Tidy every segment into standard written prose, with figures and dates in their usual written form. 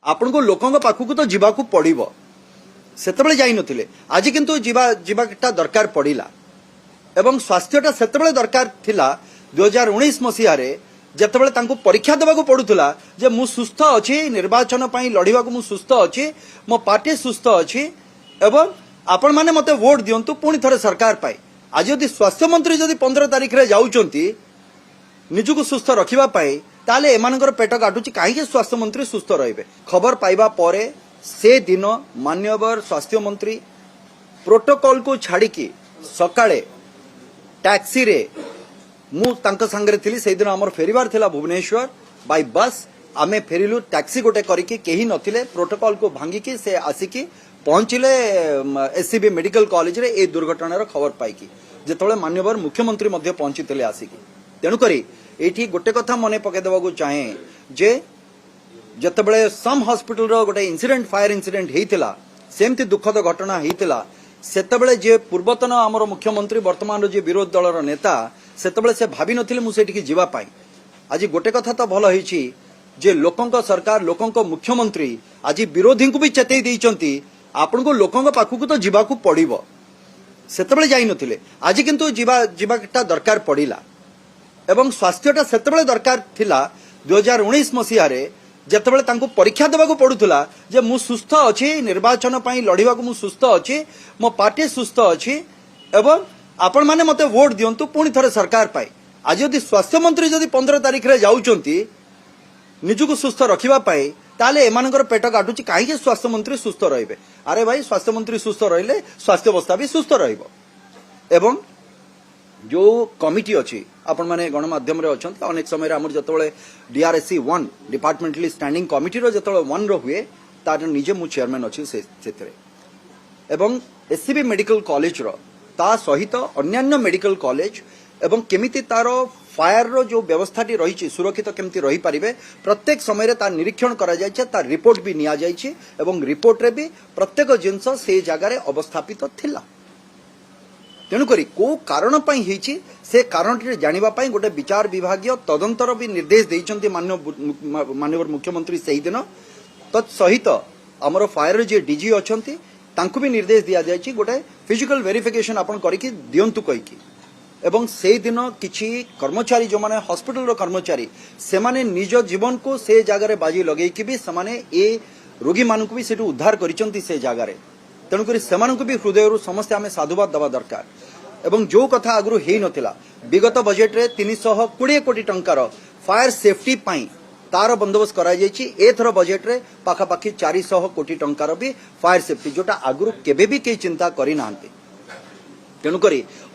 आपण को लोकंग पाखु तो जीवाकू पड़िबो सेतेबेले जाई नथिले आज किंतु जीवाटा दरकार पड़िला एवं स्वास्थ्यटा सेतेबेले दरकार थिला 2019 मसीहा रे जेतेबेले तांको परीक्षा देबाकू पडुथला जे मु सुस्थ अछि निर्वाचन पई लढिबाकू मु सुस्थ अछि मो पार्टी सुस्थ अछि एवं आपण माने मते वोट दियंतु पुणी थरे सरकार पाई आज यदि स्वास्थ्य मंत्री जदि 15 तारिख रे जाउचंती निजुको सुस्थ रखिबा पाई ताले एमानकर पेट काटुची काहे स्वास्थ्य मंत्री सुस्थ रहिबे खबर पाइबा परे से दिन मान्यवर स्वास्थ्य मंत्री प्रोटोकॉल को छाड़ी की सकाळे टैक्सी रे मु तांका संगरे थिली से दिन हमर फेरीबार थिला भुवनेश्वर बाय बस आमे फेरिलु टैक्सी गोटे करिकी केही नथिले प्रोटोकॉल को भांगिकी से आसिकी पहुंचिले एससीबी मेडिकल कॉलेज रे ए दुर्घटनार खबर पाइकी जेतबेले मान्यवर मुख्यमंत्री मध्य पहुंचितले आसिकी तेणु करी एठी गोटे कथा मने पके देबाकू चाहे जे जतबेले सम हॉस्पिटल रो गोटे इंसिडेंट फायर इंसिडेंट हेइतिला सेमती दुखद घटना हेइतिला सेतबेले जे पूर्वतन हमर मुख्यमंत्री वर्तमान रो जे विरोध दलर नेता सेतबेले से भाबी नथिले मु सेठी जीवा पाई आज गोटे कथा तो भल होईची जे लोकंक सरकार लोकंक मुख्यमंत्री आज विरोधी को भी चेतई देइचंती आपण को लोकंक पाखु तो जीवाकू पड़िबो सेतबेले जाई नथिले आज किंतु जीवाटा दरकार पड़िला एवं स्वास्थ्यटा सेतबेले दरकार थिला 2019 मसीहा रे जेतेबेले तांको परीक्षा देबाकू पडुथला जे मु सुस्थ अछि निर्वाचन पई लढिबाकू मु सुस्थ अछि मो पार्टी सुस्थ अछि एवं आपण माने मते वोट दियंतु पुणी थरे सरकार पाई आज यदि स्वास्थ्य मंत्री जदि 15 तारिख रे जाउचंती निजुको सुस्थ रखिबा पाई ताले एमानकर पेट काटुची काहे स्वास्थ्य मंत्री सुस्थ रहिबे अरे भाई स्वास्थ्य मंत्री सुस्थ रहिले स्वास्थ्य अवस्था भी सुस्थ रहिबो एवं जो कमिटी अच्छी आपण माने गणमाध्यम रे अछंती अनेक समय हमर जतबेले डीआरएससी 1 डिपार्टमेंटली स्टैंडिंग कमिटी रो जतबेले 1 रो हुए तार निजे मु चेयरमैन अच्छी सेतरे एवं एससीबी मेडिकल कॉलेज रो ता सहित अन्यान्य मेडिकल कॉलेज एवं केमिति तार फायर रो जो व्यवस्थाटी रही सुरक्षित केमिति रही पारिबे प्रत्येक समय रे ता निरीक्षण करा जाय छै ता रिपोर्ट भी निया जाय छै एवं रिपोर्ट रे भी प्रत्येक जिंस से जगह रे अवस्थापित थिला तेणुक को कारण से कारण जानिबा पई गोटे विचार विभागीय तदंतर भी निर्देश देइचंती माननीय मुख्यमंत्री सही दिन तत्सहित आमर फायर जे डीजी अछंती तांकु भी निर्देश दिया जायछि गोटे फिजिकल वेरिफिकेशन आपण करिकि दियंतु कहिकि एवं से दिन किछि कर्मचारी जो माने हॉस्पिटल रो कर्मचारी से माने निज जीवन को से जगह रे बाजी लगेई कि भी से माने ए रोगी मानकु भी सेटु उद्धार करिसंती से जगह रे तेणुक से हृदय समस्त आम साधुवाद दवा दरकार एवं जो कथा आगु हो नथिला विगत बजेट रे 320 कोटी टंकार फायर सेफ्टी पाई तार बंदोबस्त करा जायछि एथर बजेट रे पाखापाखि 400 कोटी टंकार भी फायर सेफ्टी जोटा आगु केबे भी कई चिंता करि नांती तेणुक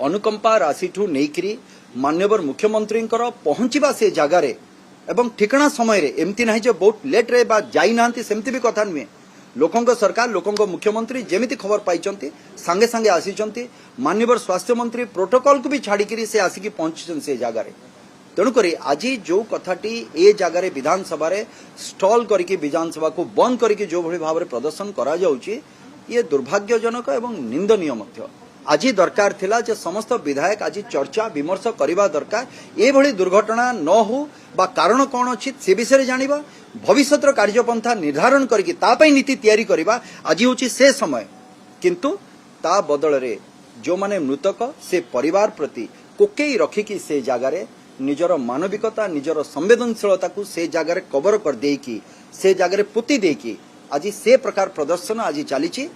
अनुकंपा राशि ठू नेकरी मान्यवर मुख्यमंत्री पहुंचवा से जगह रे एवं ठिकाना समय रे एमती नाही जे बहुत लेट रे बा जाई नांती सेमती भी कथा नुहे लोकंक सरकार लोकंक मुख्यमंत्री जेमिति खबर पाइचंती सांगे सांगे आसीचंती माननीय स्वास्थ्य मंत्री प्रोटोकॉल को भी छाड़ी से आसिकी पहुंची से जगह रे तेणुक आज जो कथाटी ए जगह रे विधानसभा रे स्टॉल करके विधानसभा को बंद करके जो भली भाव प्रदर्शन करा जाउची ये दुर्भाग्यजनक एवं निंदनीय मध्य आज दरकार थिला जे समस्त विधायक आज चर्चा विमर्श करबा दरकार ए भली दुर्घटना न हो बा कारण कौन अछि से विषय जानिबा भविष्यतर कार्यपंथा निर्धारण करके तापई नीति तैयारी करबा आज होची से समय किंतु ता बदल रे जो माने मृतक से परिवार प्रति कोकेई रखिकी से जगह रे निजर मानविकता निजर संवेदनशीलता को से जगह रे कवर कर देकी से जगह रे पुति देकी आज से प्रकार प्रदर्शन आज चली